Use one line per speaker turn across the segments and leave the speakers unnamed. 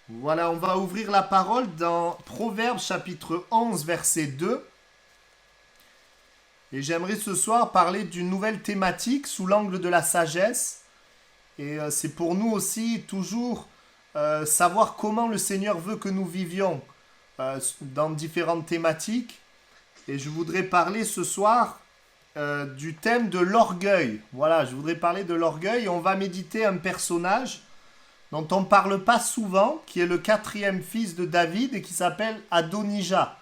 Voilà, on va ouvrir la parole dans Proverbes chapitre 11, verset 2. Et j'aimerais ce soir parler d'une nouvelle thématique sous l'angle de la sagesse. Et c'est pour nous aussi toujours savoir comment le Seigneur veut que nous vivions dans différentes thématiques. Et je voudrais parler ce soir du thème de l'orgueil. Voilà, je voudrais parler de l'orgueil et on va méditer un personnage dont on ne parle pas souvent, qui est le quatrième fils de David et qui s'appelle Adonijah.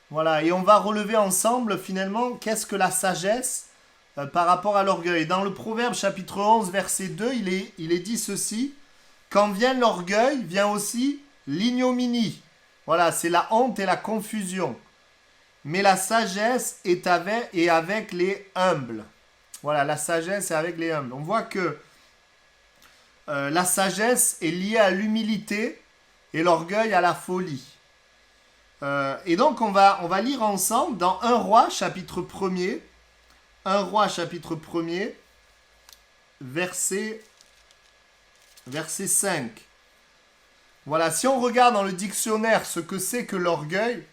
Voilà, et on va relever ensemble finalement qu'est-ce que la sagesse par rapport à l'orgueil. Dans le Proverbe chapitre 11, verset 2, il est dit ceci: quand vient l'orgueil, vient aussi l'ignominie. Voilà, c'est la honte et la confusion. Mais la sagesse est avec les humbles. Voilà, la sagesse est avec les humbles. On voit que la sagesse est liée à l'humilité et l'orgueil à la folie. Et donc on va lire ensemble dans 1 Roi chapitre 1er, 1 Roi chapitre 1er, verset 5. Voilà, si on regarde dans le dictionnaire ce que c'est que l'orgueil,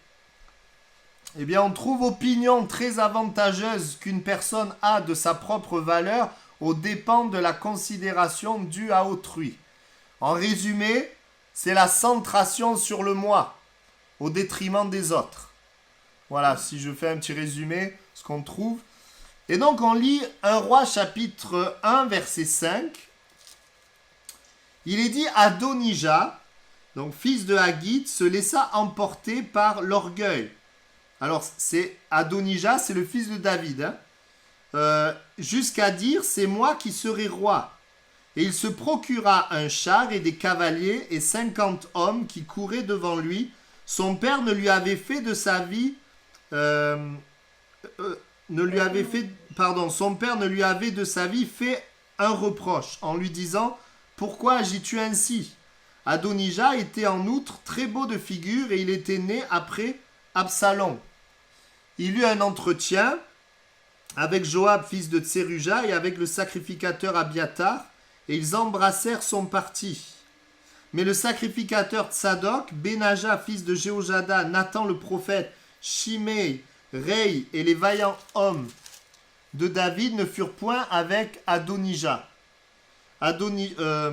eh bien on trouve opinion très avantageuse qu'une personne a de sa propre valeur aux dépens de la considération due à autrui. En résumé, c'est la centration sur le moi, au détriment des autres. Voilà, si je fais un petit résumé, ce qu'on trouve. Et donc on lit 1 Roi chapitre 1, verset 5. Il est dit: Adonijah, donc fils de Haggith, se laissa emporter par l'orgueil. Alors c'est Adonijah, c'est le fils de David, hein. Jusqu'à dire: c'est moi qui serai roi. Et il se procura un char et des cavaliers et 50 hommes qui couraient devant lui. Son père ne lui avait fait de sa vie son père ne lui avait de sa vie fait un reproche en lui disant: pourquoi agis-tu ainsi? Adonijah était en outre très beau de figure et il était né après Absalom. Il eut un entretien avec Joab, fils de Tseruja, et avec le sacrificateur Abiatar, et ils embrassèrent son parti. Mais le sacrificateur Tsadok, Benaja, fils de Jéhojada, Nathan le prophète, Shimei, Rei et les vaillants hommes de David ne furent point avec Adonijah. Je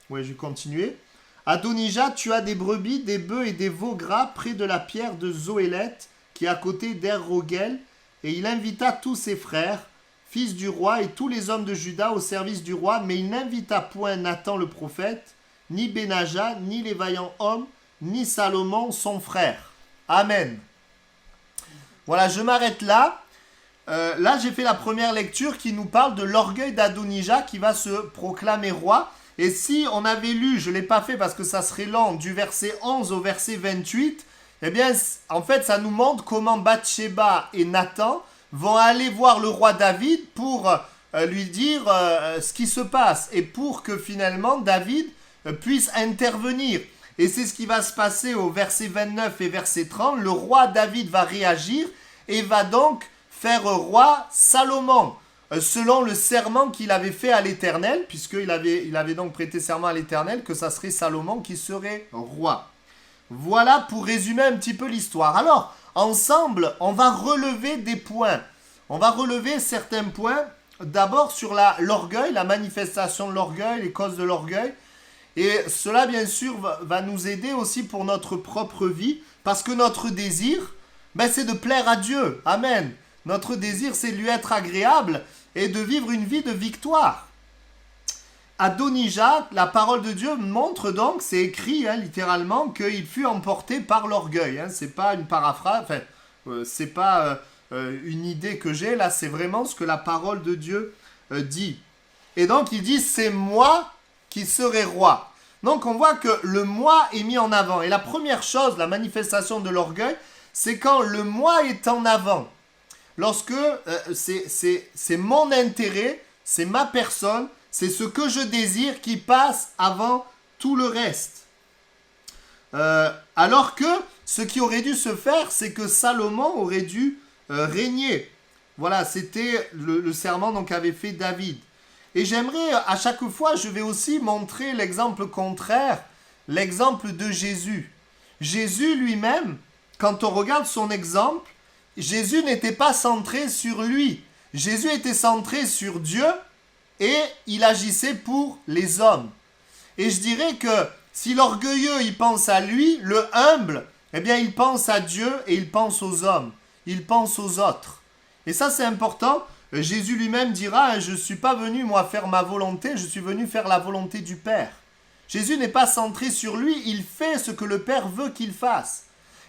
vais continuer. Adonijah tua des brebis, des bœufs et des veaux gras près de la pierre de Zoélet, qui est à côté d'Er-Rogel, et il invita tous ses frères, fils du roi, et tous les hommes de Juda au service du roi, mais il n'invita point Nathan le prophète, ni Benaja, ni les vaillants hommes, ni Salomon son frère. Amen. Voilà, je m'arrête là. Là, j'ai fait la première lecture qui nous parle de l'orgueil d'Adonijah qui va se proclamer roi. Et si on avait lu, je ne l'ai pas fait parce que ça serait long, du verset 11 au verset 28, eh bien, en fait, ça nous montre comment Bathsheba et Nathan vont aller voir le roi David pour lui dire ce qui se passe et pour que finalement David puisse intervenir. Et c'est ce qui va se passer au verset 29 et verset 30. Le roi David va réagir et va donc faire roi Salomon, selon le serment qu'il avait fait à l'Éternel, puisqu'il avait donc prêté serment à l'Éternel que ça serait Salomon qui serait roi. Voilà pour résumer un petit peu l'histoire. Alors, ensemble, on va relever des points. On va relever certains points. D'abord sur l'orgueil, la manifestation de l'orgueil, les causes de l'orgueil. Et cela, bien sûr, va nous aider aussi pour notre propre vie. Parce que notre désir, c'est de plaire à Dieu. Amen. Notre désir, c'est de lui être agréable et de vivre une vie de victoire. Adonijah, la parole de Dieu montre donc, c'est écrit littéralement, qu'il fut emporté par l'orgueil. C'est pas une paraphrase, c'est pas une idée que j'ai, là c'est vraiment ce que la parole de Dieu dit. Et donc il dit: c'est moi qui serai roi. Donc on voit que le moi est mis en avant. Et la première chose, la manifestation de l'orgueil, c'est quand le moi est en avant. Lorsque c'est mon intérêt, c'est ma personne, c'est ce que je désire qui passe avant tout le reste. Alors que ce qui aurait dû se faire, c'est que Salomon aurait dû régner. Voilà, c'était le serment qu'avait fait David. Et j'aimerais, à chaque fois, je vais aussi montrer l'exemple contraire l'exemple de Jésus. Jésus lui-même, quand on regarde son exemple, Jésus n'était pas centré sur lui. Jésus était centré sur Dieu et il agissait pour les hommes. Et je dirais que si l'orgueilleux, il pense à lui, le humble, eh bien, il pense à Dieu et il pense aux hommes. Il pense aux autres. Et ça, c'est important. Jésus lui-même dira, je ne suis pas venu, moi, faire ma volonté, je suis venu faire la volonté du Père. Jésus n'est pas centré sur lui, il fait ce que le Père veut qu'il fasse.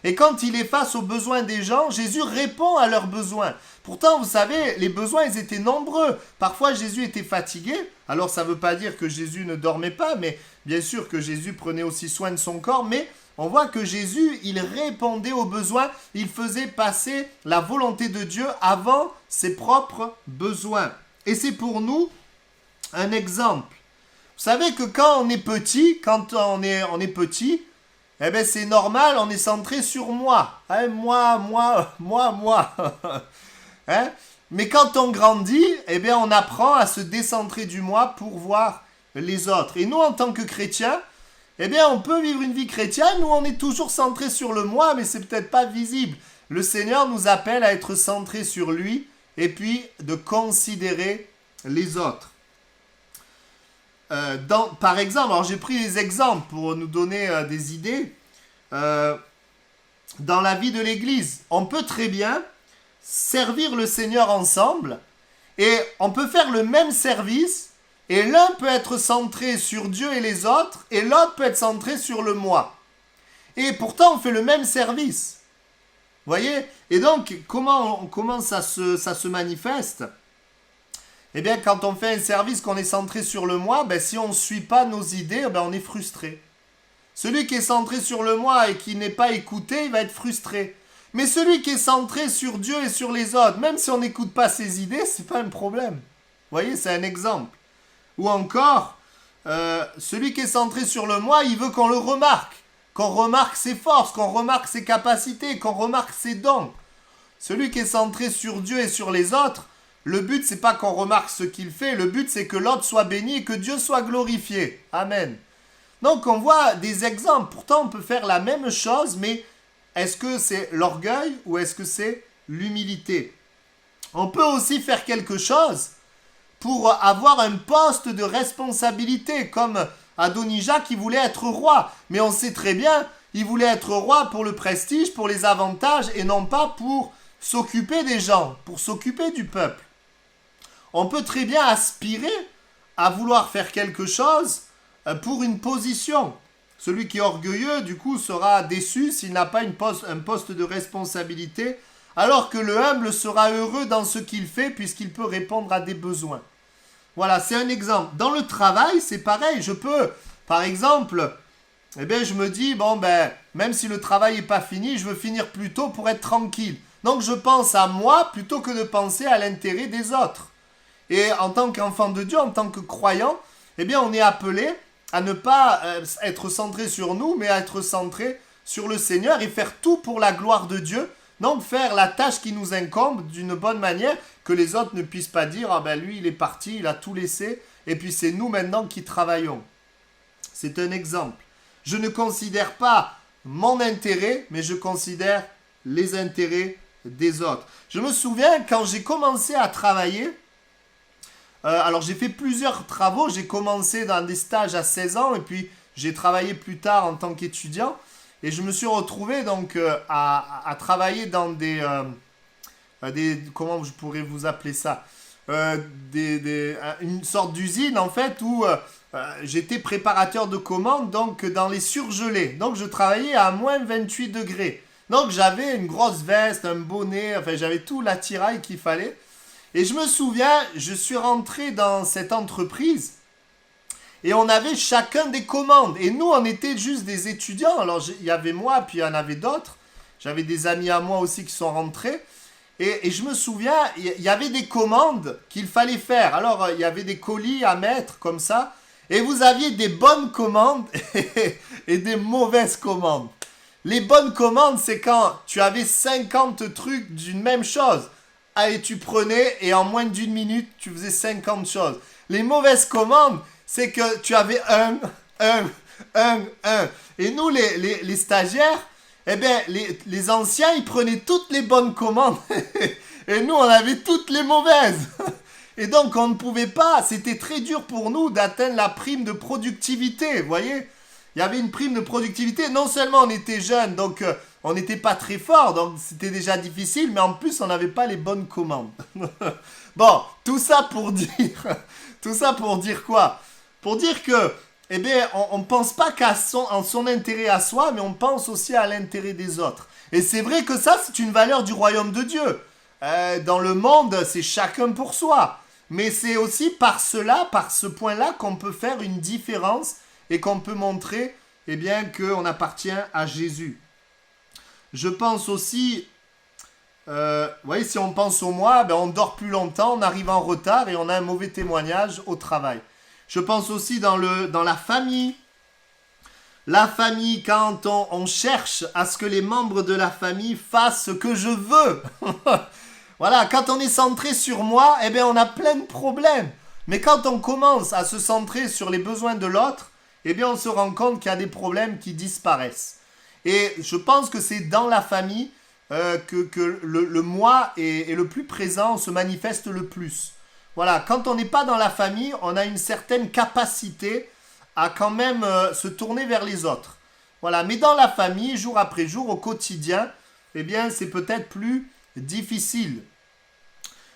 Et quand il est face aux besoins des gens, Jésus répond à leurs besoins. Pourtant, vous savez, les besoins, ils étaient nombreux. Parfois, Jésus était fatigué. Alors, ça ne veut pas dire que Jésus ne dormait pas, mais bien sûr que Jésus prenait aussi soin de son corps. Mais on voit que Jésus, il répondait aux besoins. Il faisait passer la volonté de Dieu avant ses propres besoins. Et c'est pour nous un exemple. Vous savez que quand on est petit, eh bien, c'est normal, on est centré sur moi. Hein, moi. Hein? Mais quand on grandit, eh bien, on apprend à se décentrer du moi pour voir les autres. Et nous, en tant que chrétiens, eh bien, on peut vivre une vie chrétienne où on est toujours centré sur le moi, mais c'est peut-être pas visible. Le Seigneur nous appelle à être centré sur lui et puis de considérer les autres. Par exemple, alors j'ai pris des exemples pour nous donner des idées. Dans la vie de l'Église, on peut très bien servir le Seigneur ensemble et on peut faire le même service et l'un peut être centré sur Dieu et les autres et l'autre peut être centré sur le moi. Et pourtant, on fait le même service. Vous voyez? Et donc, comment ça se manifeste? Eh bien, quand on fait un service qu'on est centré sur le moi, ben, si on ne suit pas nos idées, ben, on est frustré. Celui qui est centré sur le moi et qui n'est pas écouté, il va être frustré. Mais celui qui est centré sur Dieu et sur les autres, même si on n'écoute pas ses idées, c'est pas un problème. Vous voyez, c'est un exemple. Ou encore, celui qui est centré sur le moi, il veut qu'on le remarque. Qu'on remarque ses forces, qu'on remarque ses capacités, qu'on remarque ses dons. Celui qui est centré sur Dieu et sur les autres, le but, c'est pas qu'on remarque ce qu'il fait. Le but, c'est que l'autre soit béni et que Dieu soit glorifié. Amen. Donc, on voit des exemples. Pourtant, on peut faire la même chose, mais est-ce que c'est l'orgueil ou est-ce que c'est l'humilité? On peut aussi faire quelque chose pour avoir un poste de responsabilité, comme Adonija qui voulait être roi. Mais on sait très bien, il voulait être roi pour le prestige, pour les avantages, et non pas pour s'occuper des gens, pour s'occuper du peuple. On peut très bien aspirer à vouloir faire quelque chose pour une position. Celui qui est orgueilleux, du coup, sera déçu s'il n'a pas un poste de responsabilité, alors que le humble sera heureux dans ce qu'il fait puisqu'il peut répondre à des besoins. Voilà, c'est un exemple. Dans le travail, c'est pareil. Je peux, par exemple, je me dis, même si le travail n'est pas fini, je veux finir plus tôt pour être tranquille. Donc, je pense à moi plutôt que de penser à l'intérêt des autres. Et en tant qu'enfant de Dieu, en tant que croyant, on est appelé à ne pas être centré sur nous, mais à être centré sur le Seigneur et faire tout pour la gloire de Dieu. Donc faire la tâche qui nous incombe d'une bonne manière, que les autres ne puissent pas dire, lui il est parti, il a tout laissé, et puis c'est nous maintenant qui travaillons. C'est un exemple. Je ne considère pas mon intérêt, mais je considère les intérêts des autres. Je me souviens quand j'ai commencé à travailler, alors j'ai fait plusieurs travaux, j'ai commencé dans des stages à 16 ans et puis j'ai travaillé plus tard en tant qu'étudiant et je me suis retrouvé donc à travailler dans des comment je pourrais vous appeler ça, une sorte d'usine en fait où j'étais préparateur de commandes donc dans les surgelés, donc je travaillais à moins 28 degrés, donc j'avais une grosse veste, un bonnet, enfin j'avais tout l'attirail qu'il fallait. Et je me souviens, je suis rentré dans cette entreprise et on avait chacun des commandes. Et nous, on était juste des étudiants. Alors, il y avait moi, puis il y en avait d'autres. J'avais des amis à moi aussi qui sont rentrés. Et je me souviens, il y avait des commandes qu'il fallait faire. Alors, il y avait des colis à mettre comme ça. Et vous aviez des bonnes commandes et des mauvaises commandes. Les bonnes commandes, c'est quand tu avais 50 trucs d'une même chose. Et tu prenais et en moins d'une minute, tu faisais 50 choses. Les mauvaises commandes, c'est que tu avais Un. Et nous, les stagiaires, eh bien, les anciens, ils prenaient toutes les bonnes commandes. Et nous, on avait toutes les mauvaises. Et donc, on ne pouvait pas, c'était très dur pour nous d'atteindre la prime de productivité, vous voyez. Il y avait une prime de productivité. Non seulement on était jeunes, donc on n'était pas très fort, donc c'était déjà difficile, mais en plus, on n'avait pas les bonnes commandes. Bon, tout ça pour dire quoi? Pour dire que, eh bien, on ne pense pas en son intérêt à soi, mais on pense aussi à l'intérêt des autres. Et c'est vrai que ça, c'est une valeur du royaume de Dieu. Dans le monde, c'est chacun pour soi. Mais c'est aussi par ce point-là, qu'on peut faire une différence et qu'on peut montrer, eh bien, qu'on appartient à Jésus. Je pense aussi, vous voyez, si on pense au moi, ben on dort plus longtemps, on arrive en retard et on a un mauvais témoignage au travail. Je pense aussi dans la famille. La famille, quand on cherche à ce que les membres de la famille fassent ce que je veux. Voilà, quand on est centré sur moi, eh bien on a plein de problèmes. Mais quand on commence à se centrer sur les besoins de l'autre, eh bien on se rend compte qu'il y a des problèmes qui disparaissent. Et je pense que c'est dans la famille que le moi est le plus présent, se manifeste le plus. Voilà, quand on n'est pas dans la famille, on a une certaine capacité à quand même se tourner vers les autres. Voilà, mais dans la famille, jour après jour, au quotidien, eh bien c'est peut-être plus difficile.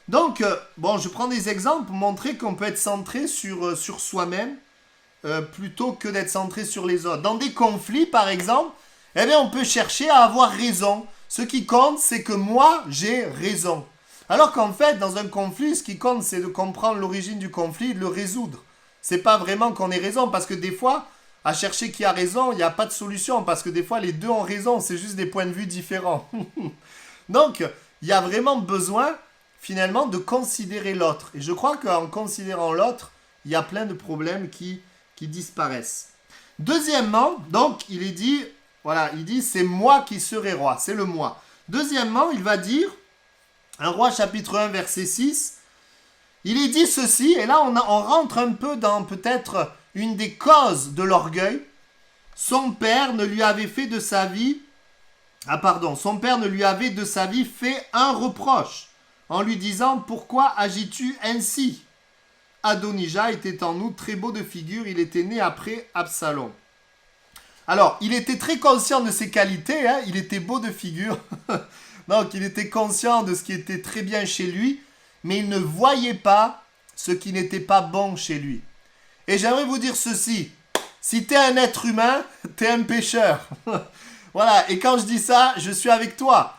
Donc, bon, je prends des exemples pour montrer qu'on peut être centré sur soi-même plutôt que d'être centré sur les autres. Dans des conflits, par exemple, eh bien, on peut chercher à avoir raison. Ce qui compte, c'est que moi, j'ai raison. Alors qu'en fait, dans un conflit, ce qui compte, c'est de comprendre l'origine du conflit et de le résoudre. C'est pas vraiment qu'on ait raison, parce que des fois, à chercher qui a raison, il n'y a pas de solution, parce que des fois, les deux ont raison, c'est juste des points de vue différents. Donc, il y a vraiment besoin, finalement, de considérer l'autre. Et je crois qu'en considérant l'autre, il y a plein de problèmes qui disparaissent. Deuxièmement, donc, il dit, c'est moi qui serai roi, c'est le moi. Deuxièmement, il va dire, un roi chapitre 1, verset 6, il est dit ceci, et là on rentre un peu dans peut-être une des causes de l'orgueil. Son père ne lui avait de sa vie fait un reproche, en lui disant « Pourquoi agis-tu ainsi ?» Adonijah était en outre très beau de figure, il était né après Absalom. Alors, il était très conscient de ses qualités, hein, il était beau de figure, donc il était conscient de ce qui était très bien chez lui, mais il ne voyait pas ce qui n'était pas bon chez lui. Et j'aimerais vous dire ceci, si tu es un être humain, tu es un pécheur. Voilà, et quand je dis ça, je suis avec toi.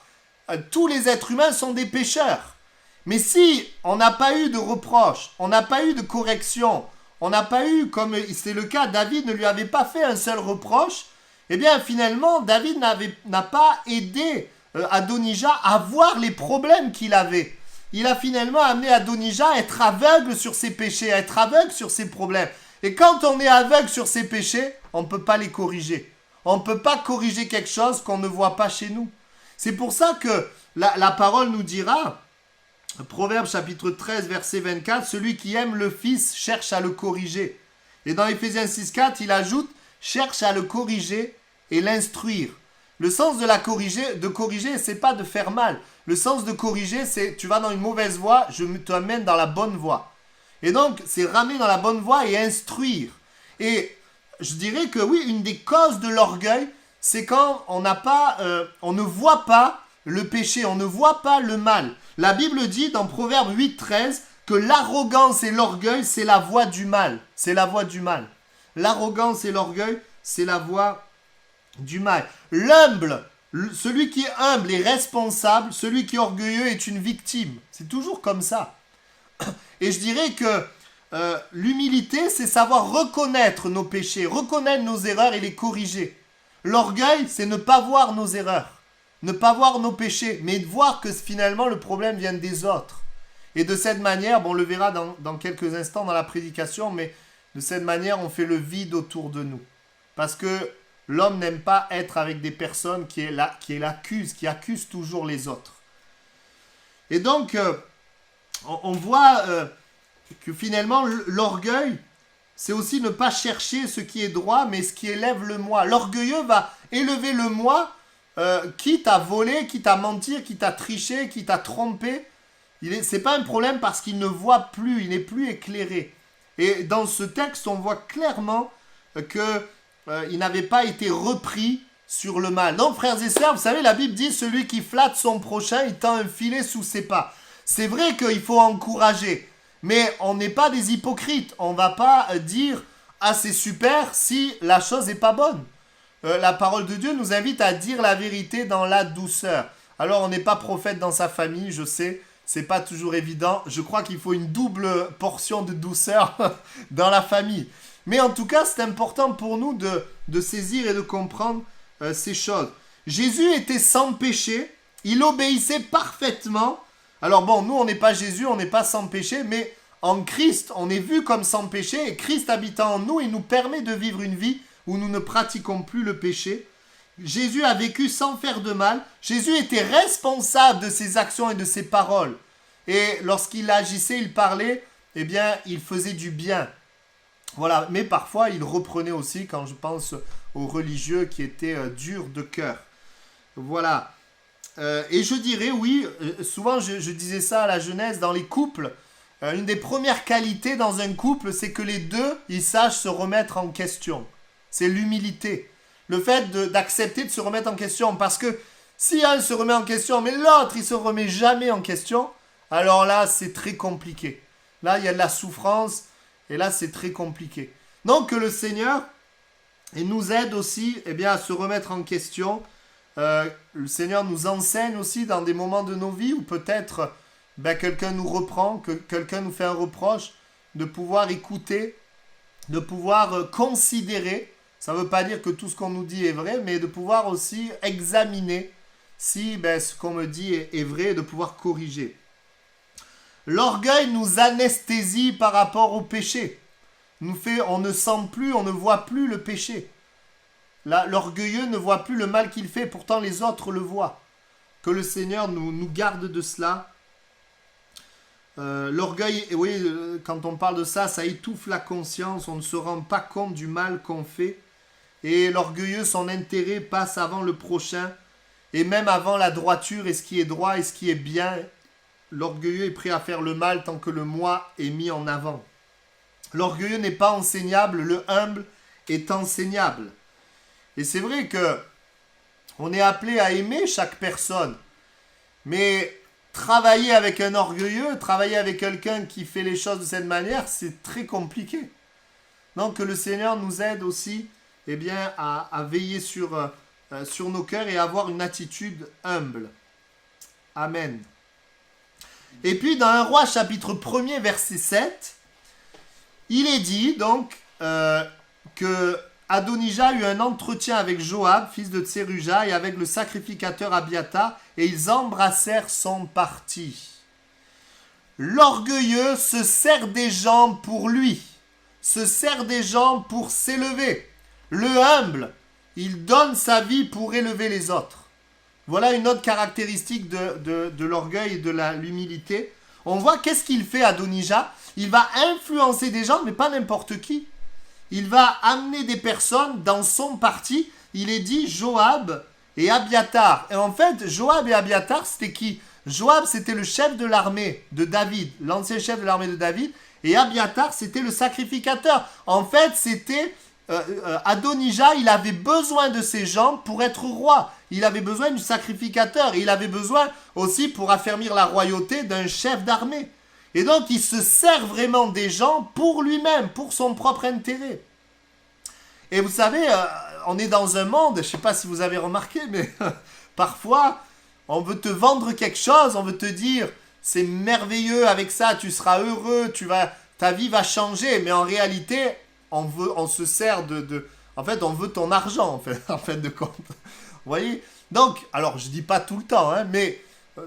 Tous les êtres humains sont des pécheurs. Mais si on n'a pas eu de reproche, on n'a pas eu de correction, on n'a pas eu, comme c'est le cas, David ne lui avait pas fait un seul reproche, eh bien finalement, David n'a pas aidé Adonijah à voir les problèmes qu'il avait. Il a finalement amené Adonijah à être aveugle sur ses péchés, à être aveugle sur ses problèmes. Et quand on est aveugle sur ses péchés, on ne peut pas les corriger. On ne peut pas corriger quelque chose qu'on ne voit pas chez nous. C'est pour ça que la parole nous dira, Proverbe chapitre 13, verset 24, « Celui qui aime le Fils cherche à le corriger. » Et dans Éphésiens 6, 4, il ajoute « Cherche à le corriger et l'instruire. » Le sens de corriger, c'est pas de faire mal. Le sens de corriger, c'est tu vas dans une mauvaise voie, je t'amène dans la bonne voie. Et donc, c'est ramener dans la bonne voie et instruire. Et je dirais que oui, une des causes de l'orgueil, c'est quand on ne voit pas le péché, on ne voit pas le mal. La Bible dit dans Proverbe 8, 13 que l'arrogance et l'orgueil, c'est la voie du mal. C'est la voie du mal. L'arrogance et l'orgueil, c'est la voie du mal. L'humble, celui qui est humble est responsable, celui qui est orgueilleux est une victime. C'est toujours comme ça. Et je dirais que l'humilité, c'est savoir reconnaître nos péchés, reconnaître nos erreurs et les corriger. L'orgueil, c'est ne pas voir nos erreurs, ne pas voir nos péchés, mais de voir que finalement le problème vient des autres. Et de cette manière, bon, on le verra dans quelques instants dans la prédication, mais de cette manière, on fait le vide autour de nous. Parce que l'homme n'aime pas être avec des personnes qui accusent toujours les autres. Et donc, on voit que finalement, l'orgueil, c'est aussi ne pas chercher ce qui est droit, mais ce qui élève le moi. L'orgueilleux va élever le moi, quitte à voler, quitte à mentir, quitte à tricher, quitte à tromper. C'est pas un problème parce qu'il ne voit plus, il n'est plus éclairé. Et dans ce texte, on voit clairement qu'il n'avait pas été repris sur le mal. Donc, frères et sœurs, vous savez, la Bible dit, celui qui flatte son prochain, il tend un filet sous ses pas. C'est vrai qu'il faut encourager, mais on n'est pas des hypocrites. On ne va pas dire, ah c'est super, si la chose n'est pas bonne. La parole de Dieu nous invite à dire la vérité dans la douceur. Alors, on n'est pas prophète dans sa famille, je sais, c'est pas toujours évident. Je crois qu'il faut une double portion de douceur dans la famille. Mais en tout cas, c'est important pour nous de saisir et de comprendre ces choses. Jésus était sans péché, il obéissait parfaitement. Alors bon, nous on n'est pas Jésus, on n'est pas sans péché, mais en Christ, on est vu comme sans péché, et Christ habitant en nous, il nous permet de vivre une vie où nous ne pratiquons plus le péché. Jésus a vécu sans faire de mal, Jésus était responsable de ses actions et de ses paroles. Et lorsqu'il agissait, il parlait, eh bien, il faisait du bien. Voilà, mais parfois il reprenait aussi, quand je pense aux religieux qui étaient durs de cœur. Voilà. Et je dirais, oui, souvent je disais ça à la jeunesse, dans les couples, une des premières qualités dans un couple, c'est que les deux, ils sachent se remettre en question. C'est l'humilité. Le fait d'accepter de se remettre en question. Parce que si un se remet en question, mais l'autre, il se remet jamais en question, alors là, c'est très compliqué. Là, il y a de la souffrance, et là, c'est très compliqué. Donc, que le Seigneur nous aide aussi à se remettre en question. Le Seigneur nous enseigne aussi dans des moments de nos vies où peut-être quelqu'un nous reprend, que quelqu'un nous fait un reproche, de pouvoir écouter, de pouvoir considérer. Ça ne veut pas dire que tout ce qu'on nous dit est vrai, mais de pouvoir aussi examiner si ce qu'on me dit est vrai et de pouvoir corriger. L'orgueil nous anesthésie par rapport au péché. On ne sent plus, on ne voit plus le péché. Là, l'orgueilleux ne voit plus le mal qu'il fait, pourtant les autres le voient. Que le Seigneur nous garde de cela. L'orgueil, oui, quand on parle de ça, ça étouffe la conscience, on ne se rend pas compte du mal qu'on fait. Et l'orgueilleux, son intérêt passe avant le prochain, et même avant la droiture et ce qui est droit et ce qui est bien. L'orgueilleux est prêt à faire le mal tant que le moi est mis en avant. L'orgueilleux n'est pas enseignable, le humble est enseignable. Et c'est vrai que on est appelé à aimer chaque personne. Mais travailler avec un orgueilleux, travailler avec quelqu'un qui fait les choses de cette manière, c'est très compliqué. Donc que le Seigneur nous aide aussi à veiller sur nos cœurs et à avoir une attitude humble. Amen. Et puis dans 1 Roi chapitre 1er verset 7, il est dit donc que Adonijah eut un entretien avec Joab, fils de Tseruja, et avec le sacrificateur Abiathar, et ils embrassèrent son parti. L'orgueilleux se sert des gens pour lui, se sert des gens pour s'élever. Le humble, il donne sa vie pour élever les autres. Voilà une autre caractéristique de l'orgueil et de l'humilité. On voit qu'est-ce qu'il fait Adonijah. Il va influencer des gens, mais pas n'importe qui. Il va amener des personnes dans son parti. Il est dit Joab et Abiathar. Et en fait, Joab et Abiathar, c'était qui? Joab, c'était le chef de l'armée de David, l'ancien chef de l'armée de David. Et Abiathar, c'était le sacrificateur. En fait, c'était Adonijah, il avait besoin de ces gens pour être roi. Il avait besoin du sacrificateur. Et il avait besoin aussi pour affermir la royauté d'un chef d'armée. Et donc, il se sert vraiment des gens pour lui-même, pour son propre intérêt. Et vous savez, on est dans un monde, je ne sais pas si vous avez remarqué, mais parfois, on veut te vendre quelque chose, on veut te dire, c'est merveilleux, avec ça, tu seras heureux, ta vie va changer. Mais en réalité, on se sert en fait, on veut ton argent, en fait de compte. Vous voyez? Donc, alors, je ne dis pas tout le temps, mais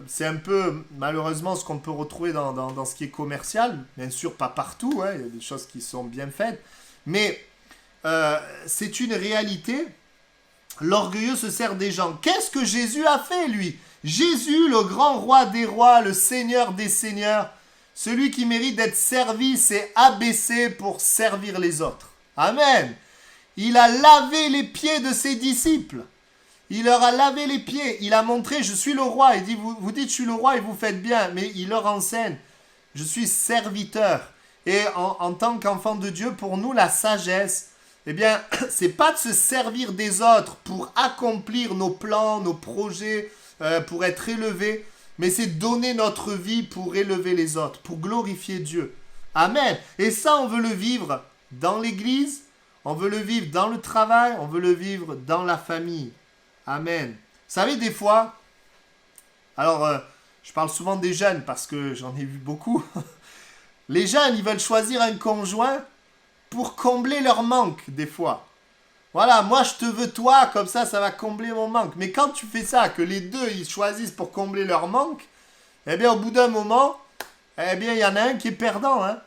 c'est un peu, malheureusement, ce qu'on peut retrouver dans ce qui est commercial. Bien sûr, pas partout, il y a des choses qui sont bien faites. Mais c'est une réalité. L'orgueilleux se sert des gens. Qu'est-ce que Jésus a fait, lui? Jésus, le grand roi des rois, le Seigneur des seigneurs, Celui qui mérite d'être servi, c'est abaissé pour servir les autres. Amen. Il a lavé les pieds de ses disciples. Il leur a lavé les pieds. Il a montré, je suis le roi. Il dit, vous dites, je suis le roi et vous faites bien. Mais il leur enseigne, je suis serviteur. Et en tant qu'enfant de Dieu, pour nous, la sagesse, eh bien, c'est pas de se servir des autres pour accomplir nos plans, nos projets, pour être élevés, mais c'est donner notre vie pour élever les autres, pour glorifier Dieu. Amen. Et ça, on veut le vivre dans l'église, on veut le vivre dans le travail, on veut le vivre dans la famille. Amen. Vous savez, des fois, alors, je parle souvent des jeunes parce que j'en ai vu beaucoup. Les jeunes, ils veulent choisir un conjoint pour combler leur manque, des fois. Voilà, moi je te veux toi, comme ça va combler mon manque. Mais quand tu fais ça, que les deux, ils choisissent pour combler leur manque, eh bien, au bout d'un moment, eh bien, il y en a un qui est perdant, hein.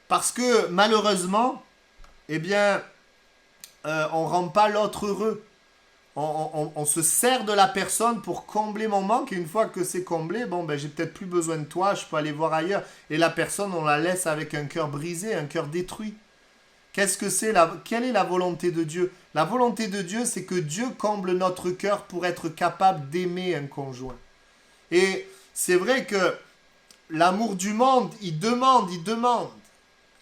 Parce que, malheureusement, eh bien, on ne rend pas l'autre heureux. On se sert de la personne pour combler mon manque et une fois que c'est comblé, bon ben j'ai peut-être plus besoin de toi, je peux aller voir ailleurs. Et la personne, on la laisse avec un cœur brisé, un cœur détruit. Quelle est la volonté de Dieu? La volonté de Dieu, c'est que Dieu comble notre cœur pour être capable d'aimer un conjoint. Et c'est vrai que l'amour du monde, il demande.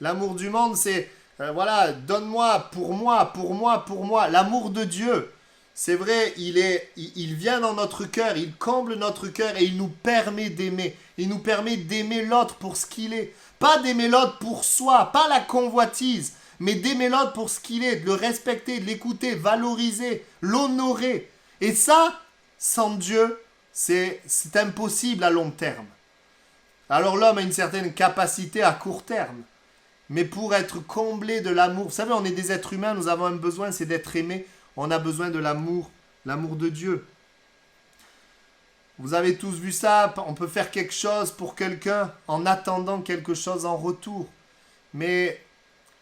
L'amour du monde, c'est, voilà, donne-moi, pour moi. L'amour de Dieu, c'est vrai, il vient dans notre cœur, il comble notre cœur et il nous permet d'aimer. Il nous permet d'aimer l'autre pour ce qu'il est. Pas d'aimer l'autre pour soi, pas la convoitise, mais d'aimer l'autre pour ce qu'il est, de le respecter, de l'écouter, valoriser, l'honorer. Et ça, sans Dieu, c'est impossible à long terme. Alors l'homme a une certaine capacité à court terme. Mais pour être comblé de l'amour, vous savez, on est des êtres humains, nous avons un besoin, c'est d'être aimés. On a besoin de l'amour de Dieu. Vous avez tous vu ça, on peut faire quelque chose pour quelqu'un en attendant quelque chose en retour. Mais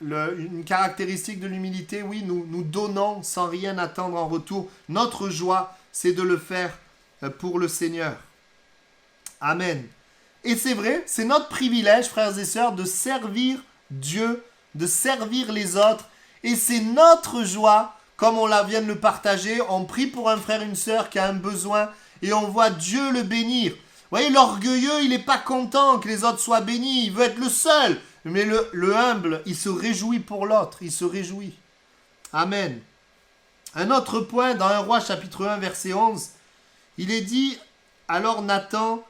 une caractéristique de l'humilité, oui, nous donnons sans rien attendre en retour. Notre joie, c'est de le faire pour le Seigneur. Amen. Et c'est vrai, c'est notre privilège, frères et sœurs, de servir Dieu, de servir les autres. Et c'est notre joie, comme on vient de le partager, on prie pour un frère, une sœur qui a un besoin et on voit Dieu le bénir. Vous voyez, l'orgueilleux, il n'est pas content que les autres soient bénis, il veut être le seul. Mais le humble, il se réjouit pour l'autre, il se réjouit. Amen. Un autre point, dans 1 Roi chapitre 1, verset 11, il est dit, alors Nathan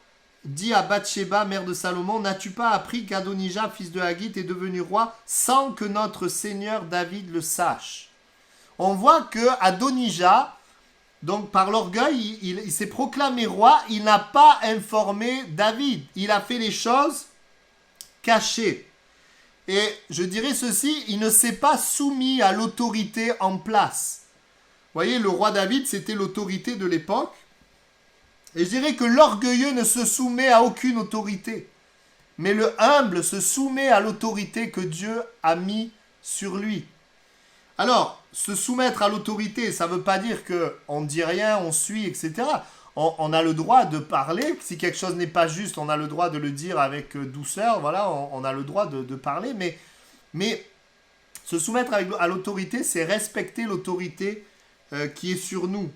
dit à Bathsheba, mère de Salomon, n'as-tu pas appris qu'Adonija, fils de Haggith, est devenu roi sans que notre Seigneur David le sache? On voit que Adonija, donc par l'orgueil, il s'est proclamé roi, il n'a pas informé David. Il a fait les choses cachées. Et je dirais ceci, il ne s'est pas soumis à l'autorité en place. Vous voyez, le roi David, c'était l'autorité de l'époque. Et je dirais que l'orgueilleux ne se soumet à aucune autorité. Mais le humble se soumet à l'autorité que Dieu a mis sur lui. Alors, se soumettre à l'autorité, ça ne veut pas dire qu'on ne dit rien, on suit, etc. On a le droit de parler. Si quelque chose n'est pas juste, on a le droit de le dire avec douceur. Voilà, on a le droit de parler. Mais se soumettre à l'autorité, c'est respecter l'autorité qui est sur nous.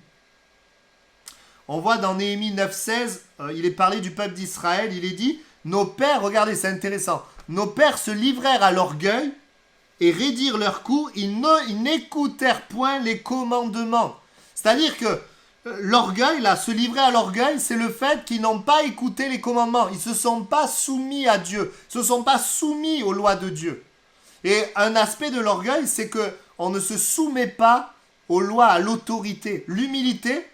On voit dans Néhémie 9,16, il est parlé du peuple d'Israël. Il est dit, nos pères, regardez, c'est intéressant, nos pères se livrèrent à l'orgueil et raidirent leurs coups, ils n'écoutèrent point les commandements. C'est-à-dire que l'orgueil, là, se livrer à l'orgueil, c'est le fait qu'ils n'ont pas écouté les commandements. Ils ne se sont pas soumis à Dieu, ils ne se sont pas soumis aux lois de Dieu. Et un aspect de l'orgueil, c'est qu'on ne se soumet pas aux lois, à l'autorité. L'humilité,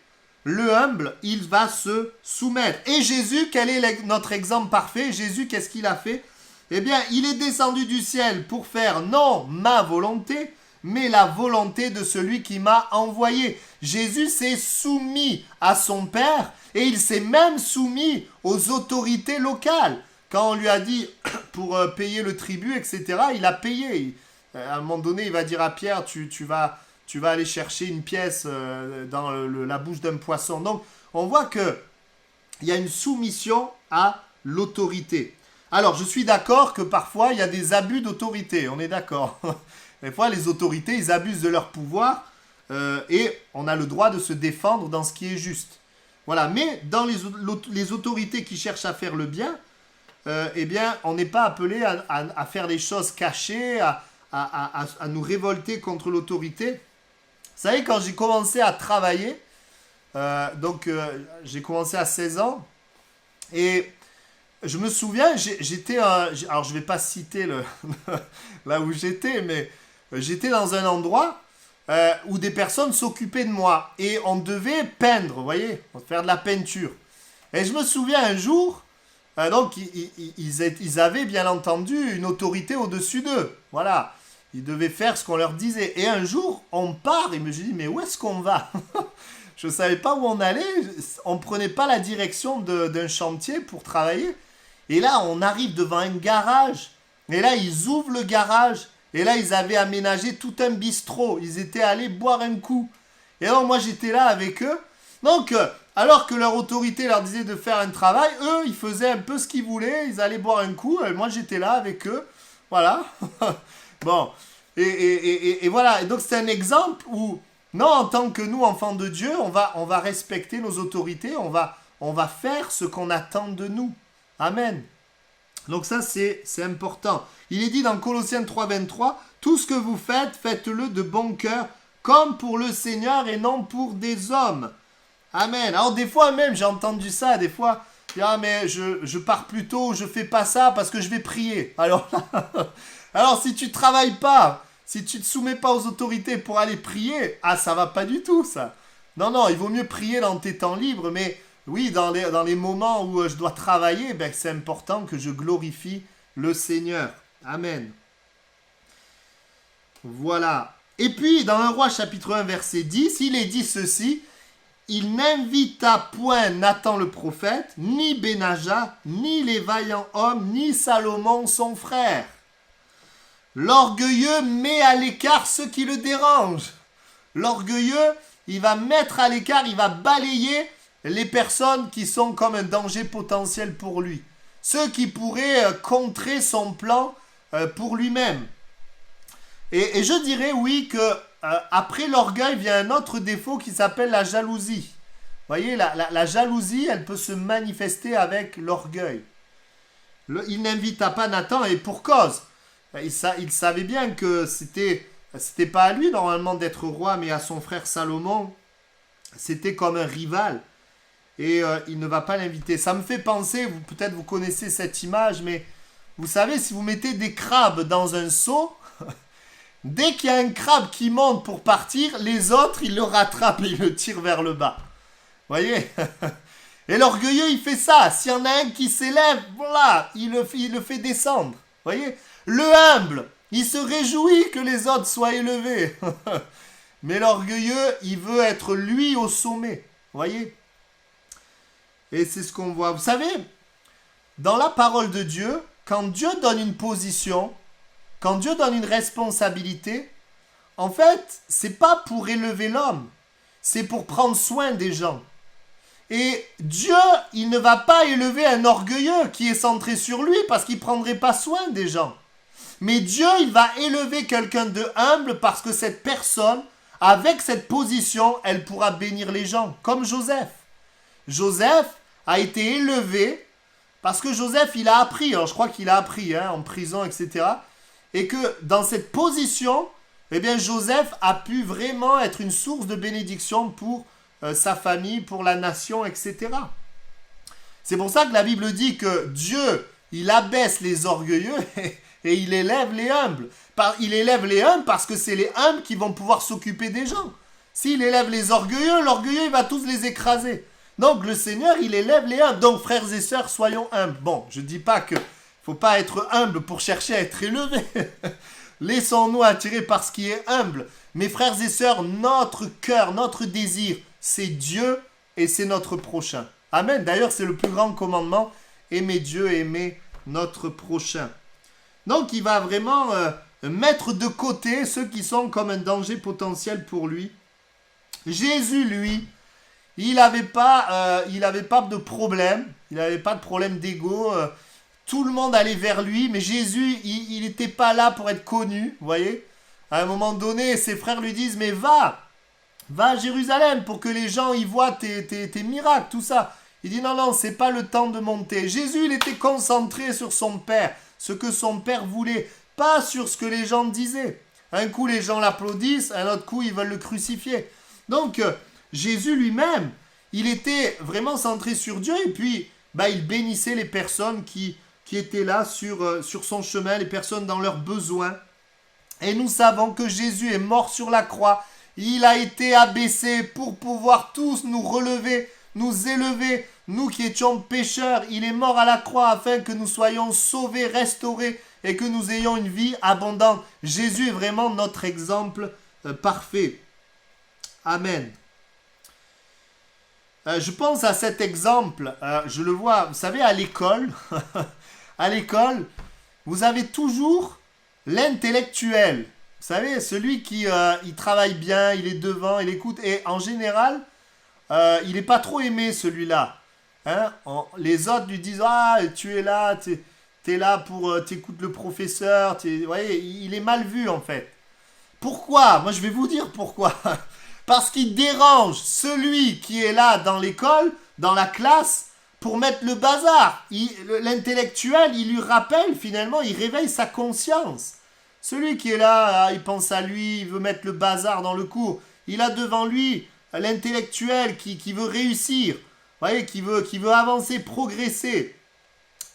le humble, il va se soumettre. Et Jésus, quel est notre exemple parfait? Jésus, qu'est-ce qu'il a fait? Eh bien, il est descendu du ciel pour faire non ma volonté, mais la volonté de celui qui m'a envoyé. Jésus s'est soumis à son Père et il s'est même soumis aux autorités locales. Quand on lui a dit pour payer le tribut, etc., il a payé. À un moment donné, il va dire à Pierre, tu vas aller chercher une pièce dans la bouche d'un poisson. Donc, on voit qu'il y a une soumission à l'autorité. Alors, je suis d'accord que parfois, il y a des abus d'autorité, on est d'accord. Des fois, les autorités, ils abusent de leur pouvoir et on a le droit de se défendre dans ce qui est juste. Voilà, mais dans les autorités qui cherchent à faire le bien, eh bien, on n'est pas appelé à faire des choses cachées, à nous révolter contre l'autorité. Vous savez, quand j'ai commencé à travailler, j'ai commencé à 16 ans, et je me souviens, alors je ne vais pas citer là où j'étais, mais j'étais dans un endroit où des personnes s'occupaient de moi, et on devait peindre, vous voyez, faire de la peinture. Et je me souviens un jour, donc ils avaient bien entendu une autorité au-dessus d'eux, voilà. Ils devaient faire ce qu'on leur disait. Et un jour, on part, et je me dis, mais où est-ce qu'on va? Je ne savais pas où on allait, on ne prenait pas la direction d'un chantier pour travailler. Et là, on arrive devant un garage, et là, ils ouvrent le garage, et là, ils avaient aménagé tout un bistrot, ils étaient allés boire un coup. Et donc, moi, j'étais là avec eux. Donc, alors que leur autorité leur disait de faire un travail, eux, ils faisaient un peu ce qu'ils voulaient, ils allaient boire un coup, et moi, j'étais là avec eux, voilà. Bon, et voilà, et donc c'est un exemple où, non, en tant que nous, enfants de Dieu, on va respecter nos autorités, on va faire ce qu'on attend de nous. Amen. Donc ça, c'est important. Il est dit dans Colossiens 3,23, « Tout ce que vous faites, faites-le de bon cœur, comme pour le Seigneur et non pour des hommes. » Amen. Alors des fois même, j'ai entendu ça, des fois, ah mais je pars plus tôt, je fais pas ça parce que je vais prier. Alors si tu travailles pas, si tu te soumets pas aux autorités pour aller prier, ça va pas du tout ça. Non, il vaut mieux prier dans tes temps libres, mais oui, dans les moments où je dois travailler, c'est important que je glorifie le Seigneur. Amen. Voilà. Et puis, dans 1 Roi chapitre 1, verset 10, il est dit ceci, « Il n'invita point Nathan le prophète, ni Benaja, ni les vaillants hommes, ni Salomon son frère. L'orgueilleux met à l'écart ceux qui le dérangent. » L'orgueilleux, il va mettre à l'écart, il va balayer les personnes qui sont comme un danger potentiel pour lui. Ceux qui pourraient contrer son plan pour lui-même. Et je dirais, oui, que après l'orgueil vient un autre défaut qui s'appelle la jalousie. Vous voyez, la jalousie, elle peut se manifester avec l'orgueil. Il n'invita pas Nathan, et pour cause. Il savait bien que c'était pas à lui normalement d'être roi, mais à son frère Salomon. C'était comme un rival. Et il ne va pas l'inviter. Ça me fait penser, peut-être vous connaissez cette image, mais vous savez, si vous mettez des crabes dans un seau, dès qu'il y a un crabe qui monte pour partir, les autres, ils le rattrapent et ils le tirent vers le bas. Vous voyez? Et l'orgueilleux, il fait ça. S'il y en a un qui s'élève, voilà, il le fait descendre. Vous voyez? Le humble, il se réjouit que les autres soient élevés. Mais l'orgueilleux, il veut être lui au sommet. Vous voyez? Et c'est ce qu'on voit. Vous savez, dans la parole de Dieu, quand Dieu donne une position, quand Dieu donne une responsabilité, en fait, c'est pas pour élever l'homme, c'est pour prendre soin des gens. Et Dieu, il ne va pas élever un orgueilleux qui est centré sur lui parce qu'il ne prendrait pas soin des gens. Mais Dieu, il va élever quelqu'un de humble parce que cette personne, avec cette position, elle pourra bénir les gens, comme Joseph. Joseph a été élevé parce que Joseph, il a appris, alors je crois qu'il a appris en prison, etc. Et que dans cette position, eh bien Joseph a pu vraiment être une source de bénédiction pour sa famille, pour la nation, etc. C'est pour ça que la Bible dit que Dieu, il abaisse les orgueilleux et il élève les humbles. Il élève les humbles parce que c'est les humbles qui vont pouvoir s'occuper des gens. S'il élève les orgueilleux, l'orgueilleux, il va tous les écraser. Donc le Seigneur, il élève les humbles. Donc frères et sœurs, soyons humbles. Bon, je ne dis pas que faut pas être humble pour chercher à être élevé. Laissons-nous attirer par ce qui est humble. Mes frères et sœurs, notre cœur, notre désir, c'est Dieu et c'est notre prochain. Amen. D'ailleurs, c'est le plus grand commandement. Aimer Dieu et aimer notre prochain. Donc, il va vraiment mettre de côté ceux qui sont comme un danger potentiel pour lui. Jésus, lui, il n'avait pas de problème. Il n'avait pas de problème d'ego. tout le monde allait vers lui, mais Jésus, il n'était pas là pour être connu, vous voyez. À un moment donné, ses frères lui disent, mais va à Jérusalem pour que les gens y voient tes miracles, tout ça. Il dit, non, c'est pas le temps de monter. Jésus, il était concentré sur son Père, ce que son Père voulait, pas sur ce que les gens disaient. Un coup, les gens l'applaudissent, un autre coup, ils veulent le crucifier. Donc, Jésus lui-même, il était vraiment centré sur Dieu, et puis, il bénissait les personnes qui étaient là sur son chemin, les personnes dans leurs besoins. Et nous savons que Jésus est mort sur la croix. Il a été abaissé pour pouvoir tous nous relever, nous élever. Nous qui étions pécheurs, il est mort à la croix afin que nous soyons sauvés, restaurés et que nous ayons une vie abondante. Jésus est vraiment notre exemple parfait. Amen. Je pense à cet exemple, je le vois, vous savez, à l'école, à l'école, vous avez toujours l'intellectuel. Vous savez, celui qui il travaille bien, il est devant, il écoute. Et en général, il n'est pas trop aimé, celui-là. Hein? Les autres lui disent, ah, tu es là, t'es là pour, t'écoutes le professeur. Vous voyez, il est mal vu, en fait. Pourquoi? Moi, je vais vous dire pourquoi. Parce qu'il dérange celui qui est là dans l'école, dans la classe, pour mettre le bazar. L'intellectuel, il lui rappelle, finalement, il réveille sa conscience. Celui qui est là, il pense à lui, il veut mettre le bazar dans le cours. Il a devant lui l'intellectuel qui veut réussir, vous voyez, qui veut avancer, progresser.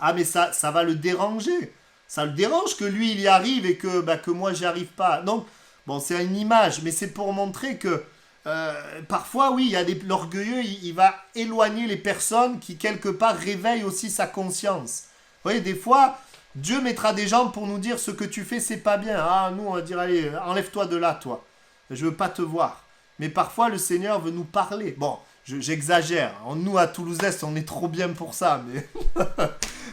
Ah, mais ça va le déranger. Ça le dérange que lui, il y arrive et que moi, j'y arrive pas. Donc, bon, c'est une image, mais c'est pour montrer que parfois, oui, il y a l'orgueilleux, il va éloigner les personnes qui, quelque part, réveillent aussi sa conscience. Vous voyez, des fois, Dieu mettra des gens pour nous dire ce que tu fais, c'est pas bien. Ah, nous, on va dire, allez, enlève-toi de là, toi. Je veux pas te voir. Mais parfois, le Seigneur veut nous parler. Bon, j'exagère. Nous, à Toulouse-Est, on est trop bien pour ça, mais...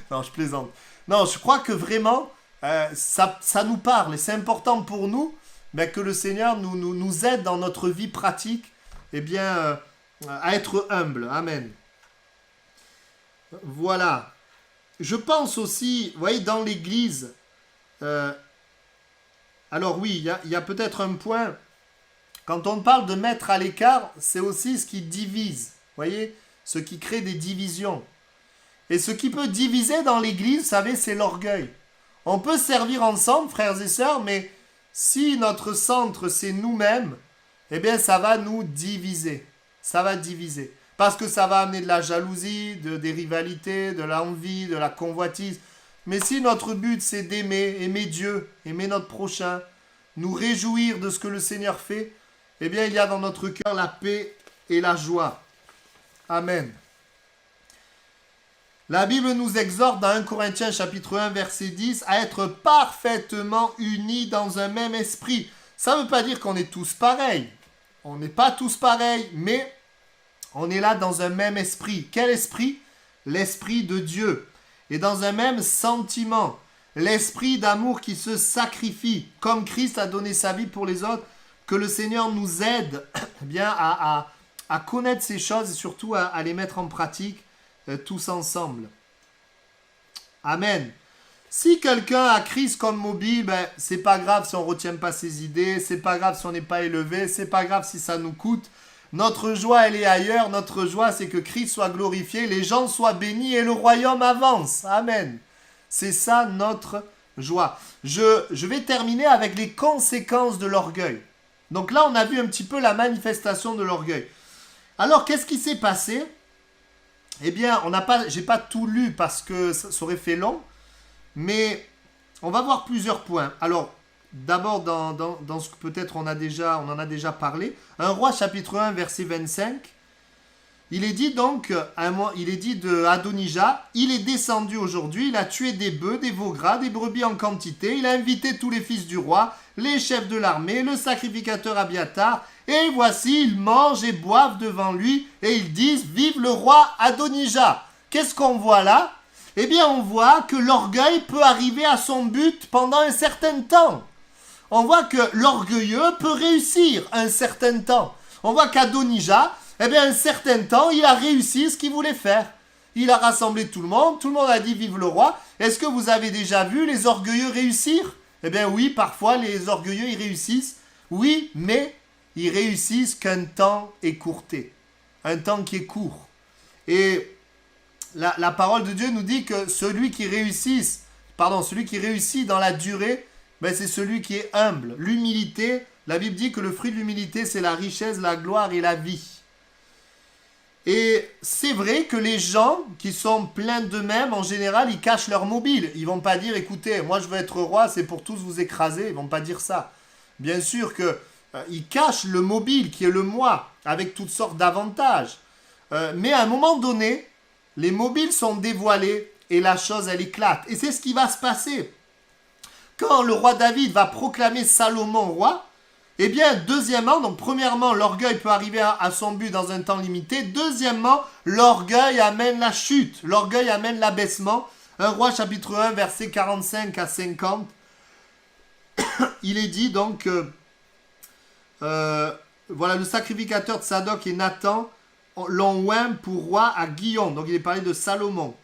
non, je plaisante. Non, je crois que vraiment, ça nous parle. Et c'est important pour nous que le Seigneur nous aide dans notre vie pratique à être humble. Amen. Voilà. Je pense aussi, vous voyez, dans l'Église, alors oui, il y a peut-être un point, quand on parle de mettre à l'écart, c'est aussi ce qui divise, vous voyez, ce qui crée des divisions. Et ce qui peut diviser dans l'Église, vous savez, c'est l'orgueil. On peut servir ensemble, frères et sœurs, mais si notre centre, c'est nous-mêmes, eh bien, ça va nous diviser. Ça va diviser. Parce que ça va amener de la jalousie, des rivalités, de l'envie, de la convoitise. Mais si notre but, c'est aimer Dieu, aimer notre prochain, nous réjouir de ce que le Seigneur fait, eh bien, il y a dans notre cœur la paix et la joie. Amen. La Bible nous exhorte dans 1 Corinthiens chapitre 1 verset 10 à être parfaitement unis dans un même esprit. Ça ne veut pas dire qu'on est tous pareils. On n'est pas tous pareils, mais on est là dans un même esprit. Quel esprit? L'esprit de Dieu. Et dans un même sentiment. L'esprit d'amour qui se sacrifie, comme Christ a donné sa vie pour les autres. Que le Seigneur nous aide à connaître ces choses et surtout à les mettre en pratique tous ensemble. Amen. Si quelqu'un a Christ comme mobile, c'est pas grave si on ne retient pas ses idées, c'est pas grave si on n'est pas élevé, c'est pas grave si ça nous coûte. Notre joie, elle est ailleurs. Notre joie, c'est que Christ soit glorifié, les gens soient bénis et le royaume avance. Amen. C'est ça notre joie. Je vais terminer avec les conséquences de l'orgueil. Donc là, on a vu un petit peu la manifestation de l'orgueil. Alors, qu'est-ce qui s'est passé? Eh bien, j'ai pas tout lu parce que ça aurait fait long, mais on va voir plusieurs points. Alors, d'abord, dans ce que peut-être on en a déjà parlé, 1 Roi chapitre 1 verset 25, il est dit donc, il est dit de Adonija, il est descendu aujourd'hui, il a tué des bœufs, des veaux gras, des brebis en quantité, il a invité tous les fils du roi, les chefs de l'armée, le sacrificateur Abiatar, et voici, ils mangent et boivent devant lui, et ils disent, vive le roi Adonija. Qu'est-ce qu'on voit là? Eh bien, on voit que l'orgueil peut arriver à son but pendant un certain temps. On voit que l'orgueilleux peut réussir un certain temps. On voit qu'Adonija, eh bien, un certain temps, il a réussi ce qu'il voulait faire. il a rassemblé tout le monde a dit vive le roi. Est-ce que vous avez déjà vu les orgueilleux réussir? Eh bien oui, parfois les orgueilleux ils réussissent, oui, mais ils réussissent qu'un temps écourté, un temps qui est court. Et la parole de Dieu nous dit que celui qui réussit dans la durée, ben c'est celui qui est humble. L'humilité, la Bible dit que le fruit de l'humilité, c'est la richesse, la gloire et la vie. Et c'est vrai que les gens qui sont pleins d'eux-mêmes, en général, ils cachent leur mobile. Ils vont pas dire, écoutez, moi je veux être roi, c'est pour tous vous écraser. Ils vont pas dire ça. Bien sûr que ils cachent le mobile qui est le moi, avec toutes sortes d'avantages. Mais à un moment donné, les mobiles sont dévoilés et la chose, elle éclate. Et c'est ce qui va se passer. Quand le roi David va proclamer Salomon roi, eh bien, deuxièmement, donc premièrement, l'orgueil peut arriver à son but dans un temps limité. Deuxièmement, l'orgueil amène la chute, l'orgueil amène l'abaissement. 1 Roi chapitre 1, versets 45 à 50. Il est dit donc, voilà, le sacrificateur de Sadoc et Nathan l'ont oint pour roi à Guillon. Donc il est parlé de Salomon.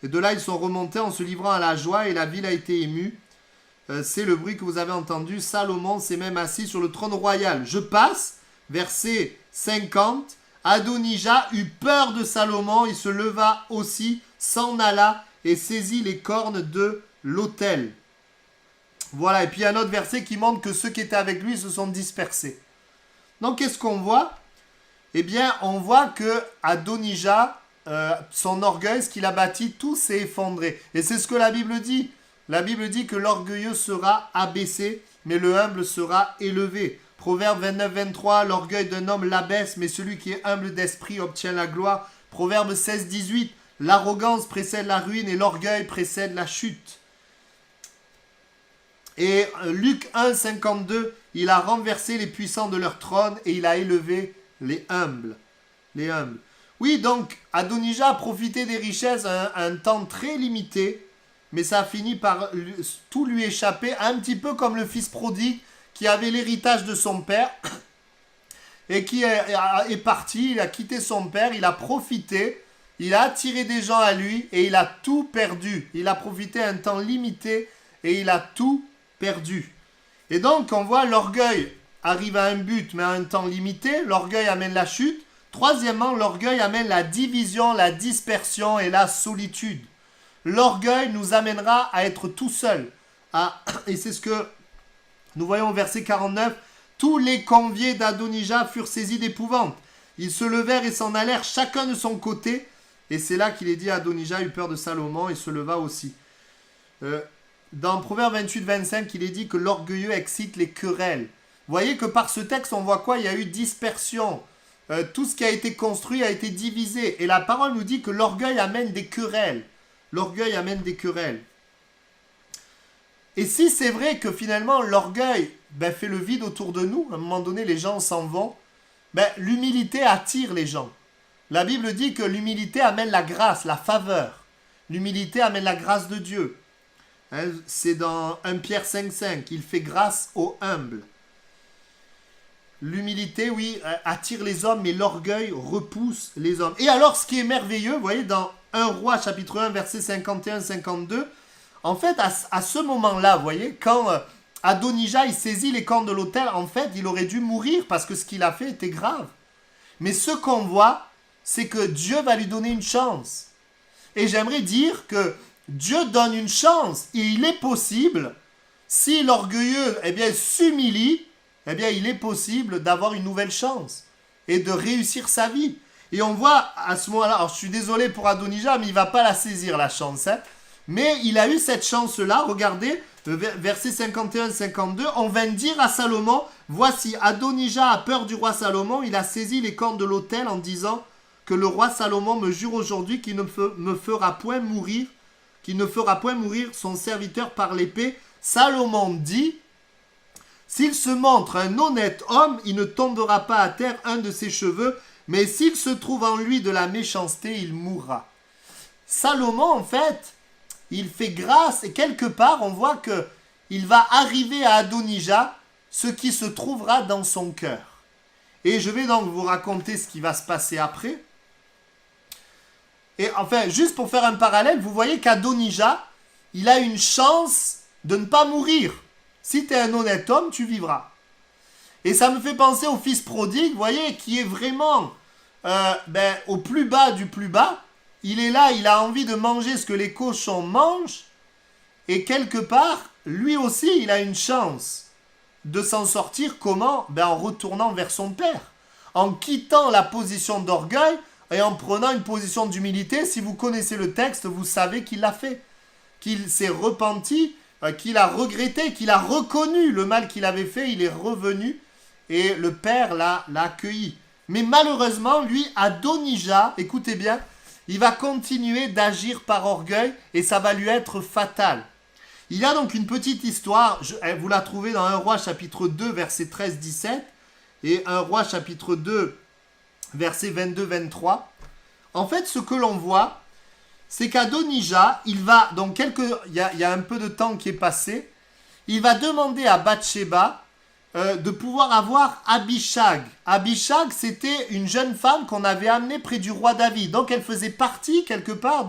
Et de là, ils sont remontés en se livrant à la joie et la ville a été émue. C'est le bruit que vous avez entendu. Salomon s'est même assis sur le trône royal. Je passe, verset 50. Adonijah eut peur de Salomon. Il se leva aussi, s'en alla et saisit les cornes de l'autel. Voilà, et puis il y a un autre verset qui montre que ceux qui étaient avec lui se sont dispersés. Donc qu'est-ce qu'on voit? Eh bien, on voit que Adonijah, son orgueil, ce qu'il a bâti, tout s'est effondré. Et c'est ce que la Bible dit. La Bible dit que l'orgueilleux sera abaissé, mais le humble sera élevé. Proverbe 29-23, l'orgueil d'un homme l'abaisse, mais celui qui est humble d'esprit obtient la gloire. Proverbe 16-18, l'arrogance précède la ruine et l'orgueil précède la chute. Et Luc 1-52, il a renversé les puissants de leur trône et il a élevé les humbles. Les humbles. Oui, donc Adonijah a profité des richesses un temps très limité, mais ça a fini par tout lui échapper, un petit peu comme le fils prodigue qui avait l'héritage de son père et qui est parti, il a quitté son père, il a profité, il a attiré des gens à lui et il a tout perdu. Il a profité un temps limité et il a tout perdu. Et donc on voit l'orgueil arrive à un but mais à un temps limité, l'orgueil amène la chute. Troisièmement, l'orgueil amène la division, la dispersion et la solitude. L'orgueil nous amènera à être tout seul. Et c'est ce que nous voyons au verset 49. Tous les conviés d'Adonijah furent saisis d'épouvante. Ils se levèrent et s'en allèrent chacun de son côté. Et c'est là qu'il est dit Adonijah eut peur de Salomon et se leva aussi. Dans Proverbe 28-25, il est dit que l'orgueilleux excite les querelles. Vous voyez que par ce texte, on voit quoi? Il y a eu dispersion. Tout ce qui a été construit a été divisé. Et la parole nous dit que l'orgueil amène des querelles. L'orgueil amène des querelles. Et si c'est vrai que finalement l'orgueil fait le vide autour de nous, à un moment donné les gens s'en vont, l'humilité attire les gens. La Bible dit que l'humilité amène la grâce, la faveur. L'humilité amène la grâce de Dieu. C'est dans 1 Pierre 5,5, il fait grâce aux humbles. L'humilité, oui, attire les hommes, mais l'orgueil repousse les hommes. Et alors, ce qui est merveilleux, vous voyez, dans 1 Roi, chapitre 1, versets 51-52, en fait, à ce moment-là, vous voyez, quand Adonijah, il saisit les cornes de l'autel, en fait, il aurait dû mourir parce que ce qu'il a fait était grave. Mais ce qu'on voit, c'est que Dieu va lui donner une chance. Et j'aimerais dire que Dieu donne une chance. Et il est possible, si l'orgueilleux, s'humilie, il est possible d'avoir une nouvelle chance et de réussir sa vie. Et on voit à ce moment-là, alors je suis désolé pour Adonijah, mais il ne va pas la saisir la chance. Mais il a eu cette chance-là, regardez, versets 51-52, on vint dire à Salomon, voici Adonijah a peur du roi Salomon, il a saisi les cornes de l'autel en disant que le roi Salomon me jure aujourd'hui qu'il ne me fera point mourir, qu'il ne fera point mourir son serviteur par l'épée. Salomon dit, s'il se montre un honnête homme, il ne tombera pas à terre un de ses cheveux, mais s'il se trouve en lui de la méchanceté, il mourra. Salomon, en fait, il fait grâce et quelque part, on voit que il va arriver à Adonijah ce qui se trouvera dans son cœur. Et je vais donc vous raconter ce qui va se passer après. Et enfin, juste pour faire un parallèle, vous voyez qu'Adonija, il a une chance de ne pas mourir. Si tu es un honnête homme, tu vivras. Et ça me fait penser au fils prodigue, vous voyez, qui est vraiment au plus bas du plus bas. Il est là, il a envie de manger ce que les cochons mangent. Et quelque part, lui aussi, il a une chance de s'en sortir. Comment? En retournant vers son père. En quittant la position d'orgueil et en prenant une position d'humilité. Si vous connaissez le texte, vous savez qu'il l'a fait. Qu'il s'est repenti, qu'il a regretté, qu'il a reconnu le mal qu'il avait fait. Il est revenu et le père l'a accueilli. Mais malheureusement, lui, Adonija, écoutez bien, il va continuer d'agir par orgueil et ça va lui être fatal. Il y a donc une petite histoire, vous la trouvez dans 1 Roi chapitre 2 verset 13-17 et 1 Roi chapitre 2 verset 22-23. En fait, ce que l'on voit, c'est qu'Adonija, il va, donc il y a un peu de temps qui est passé, il va demander à Bathsheba de pouvoir avoir Abishag. Abishag, c'était une jeune femme qu'on avait amenée près du roi David. Donc elle faisait partie quelque part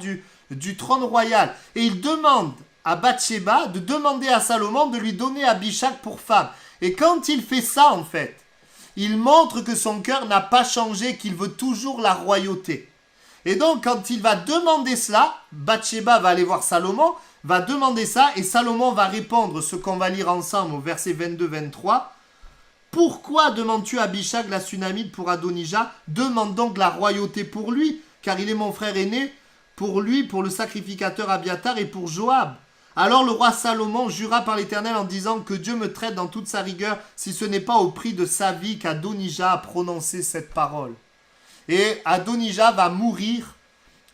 du trône royal. Et il demande à Bathsheba de demander à Salomon de lui donner Abishag pour femme. Et quand il fait ça, en fait, il montre que son cœur n'a pas changé, qu'il veut toujours la royauté. Et donc, quand il va demander cela, Bathsheba va aller voir Salomon, va demander ça, et Salomon va répondre ce qu'on va lire ensemble au verset 22-23. Pourquoi demandes-tu Abishag la Sunamite pour Adonija? Demande donc la royauté pour lui, car il est mon frère aîné, pour lui, pour le sacrificateur Abiatar et pour Joab. Alors le roi Salomon jura par l'Éternel en disant que Dieu me traite dans toute sa rigueur si ce n'est pas au prix de sa vie qu'Adonija a prononcé cette parole. Et Adonija va mourir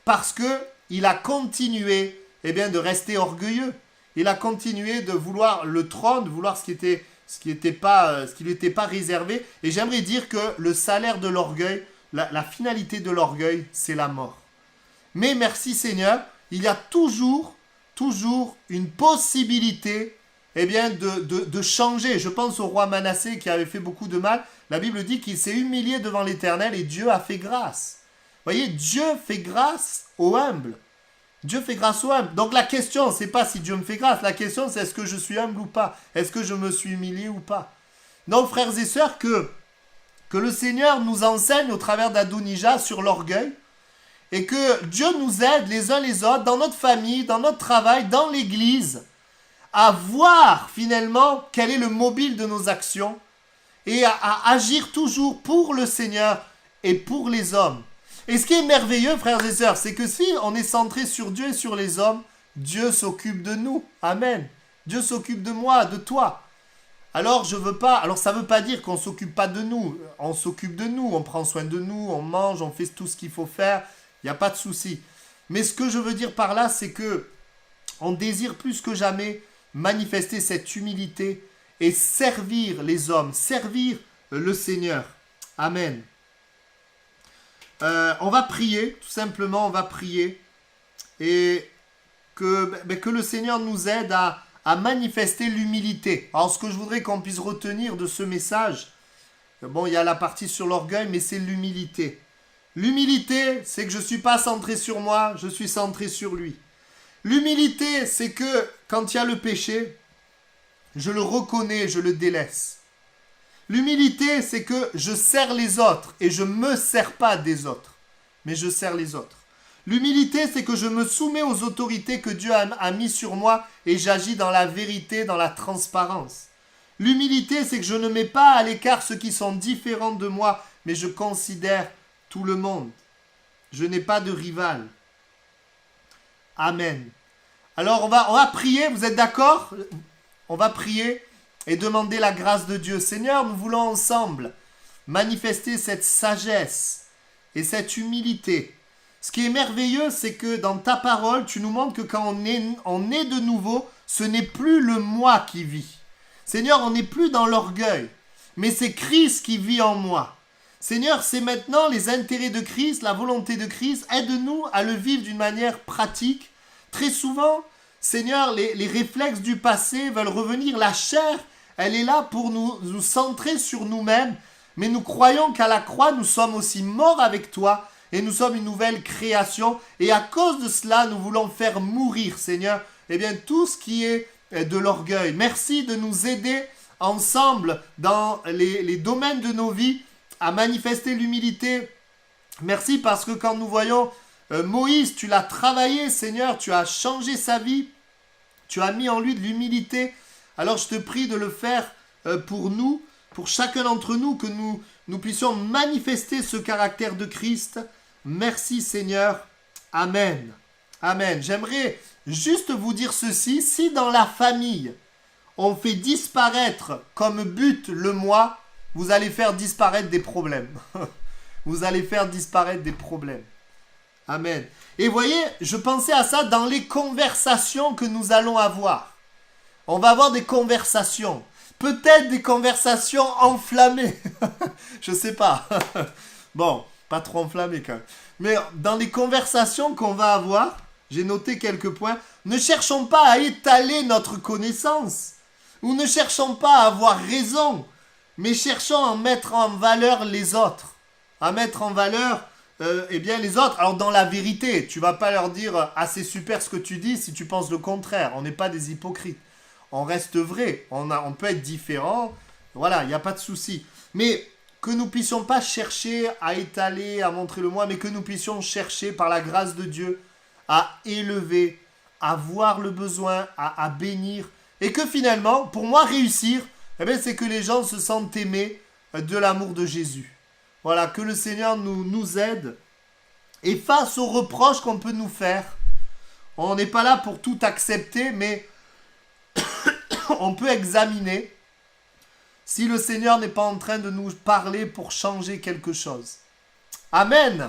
parce qu'il a continué de rester orgueilleux. Il a continué de vouloir le trône, de vouloir ce qui n'était pas réservé. Et j'aimerais dire que le salaire de l'orgueil, la finalité de l'orgueil, c'est la mort. Mais merci Seigneur, il y a toujours une possibilité de changer. Je pense au roi Manassé qui avait fait beaucoup de mal. La Bible dit qu'il s'est humilié devant l'Éternel et Dieu a fait grâce. Vous voyez, Dieu fait grâce aux humbles. Dieu fait grâce aux humbles. Donc la question, c'est pas si Dieu me fait grâce. La question, c'est est-ce que je suis humble ou pas? Est-ce que je me suis humilié ou pas? Donc frères et sœurs, que le Seigneur nous enseigne au travers d'Adonija sur l'orgueil et que Dieu nous aide les uns les autres dans notre famille, dans notre travail, dans l'église à voir finalement quel est le mobile de nos actions et à agir toujours pour le Seigneur et pour les hommes. Et ce qui est merveilleux, frères et sœurs, c'est que si on est centré sur Dieu et sur les hommes, Dieu s'occupe de nous. Amen. Dieu s'occupe de moi, de toi. Alors ça veut pas dire qu'on s'occupe pas de nous. On s'occupe de nous, on prend soin de nous, on mange, on fait tout ce qu'il faut faire. Il n'y a pas de souci. Mais ce que je veux dire par là, c'est que on désire plus que jamais manifester cette humilité et servir les hommes, servir le Seigneur. Amen. On va prier, tout simplement, on va prier. Et que le Seigneur nous aide à manifester l'humilité. Alors, ce que je voudrais qu'on puisse retenir de ce message, bon, il y a la partie sur l'orgueil, mais c'est l'humilité. L'humilité, c'est que je ne suis pas centré sur moi, je suis centré sur lui. L'humilité, c'est que quand il y a le péché, je le reconnais, je le délaisse. L'humilité, c'est que je sers les autres et je ne me sers pas des autres, mais je sers les autres. L'humilité, c'est que je me soumets aux autorités que Dieu a mis sur moi et j'agis dans la vérité, dans la transparence. L'humilité, c'est que je ne mets pas à l'écart ceux qui sont différents de moi, mais je considère tout le monde. Je n'ai pas de rival. Amen. Alors on va prier, vous êtes d'accord? On va prier et demander la grâce de Dieu. Seigneur, nous voulons ensemble manifester cette sagesse et cette humilité. Ce qui est merveilleux, c'est que dans ta parole, tu nous montres que quand on est de nouveau, ce n'est plus le moi qui vit. Seigneur, on n'est plus dans l'orgueil, mais c'est Christ qui vit en moi. Seigneur, c'est maintenant les intérêts de Christ, la volonté de Christ. Aide-nous à le vivre d'une manière pratique. Très souvent, Seigneur, les réflexes du passé veulent revenir. La chair, elle est là pour nous centrer sur nous-mêmes. Mais nous croyons qu'à la croix, nous sommes aussi morts avec toi. et nous sommes une nouvelle création. Et à cause de cela, nous voulons faire mourir, Seigneur, eh bien, tout ce qui est de l'orgueil. Merci de nous aider ensemble dans les domaines de nos vies à manifester l'humilité. Merci parce que quand nous voyons Moïse, tu l'as travaillé, Seigneur, tu as changé sa vie, tu as mis en lui de l'humilité. Alors je te prie de le faire pour nous, pour chacun d'entre nous, que nous puissions manifester ce caractère de Christ. Merci Seigneur. Amen. Amen. J'aimerais juste vous dire ceci, si dans la famille, on fait disparaître comme but le moi, vous allez faire disparaître des problèmes. Vous allez faire disparaître des problèmes. Amen. Et voyez, je pensais à ça dans les conversations que nous allons avoir. On va avoir des conversations. Peut-être des conversations enflammées. Je sais pas. Bon, pas trop enflammées quand même. Mais dans les conversations qu'on va avoir, j'ai noté quelques points. Ne cherchons pas à étaler notre connaissance. Ou ne cherchons pas à avoir raison. Mais cherchons à mettre en valeur les autres. À mettre en valeur les autres. Alors dans la vérité, tu vas pas leur dire « Ah, c'est super ce que tu dis » si tu penses le contraire. On n'est pas des hypocrites. On reste vrai. On peut être différent. Voilà, il n'y a pas de souci. Mais que nous puissions pas chercher à étaler, à montrer le moi, mais que nous puissions chercher par la grâce de Dieu à élever, à voir le besoin, à bénir. Et que finalement, pour moi, réussir, c'est que les gens se sentent aimés de l'amour de Jésus. Voilà, que le Seigneur nous aide. Et face aux reproches qu'on peut nous faire, on n'est pas là pour tout accepter, mais on peut examiner si le Seigneur n'est pas en train de nous parler pour changer quelque chose. Amen.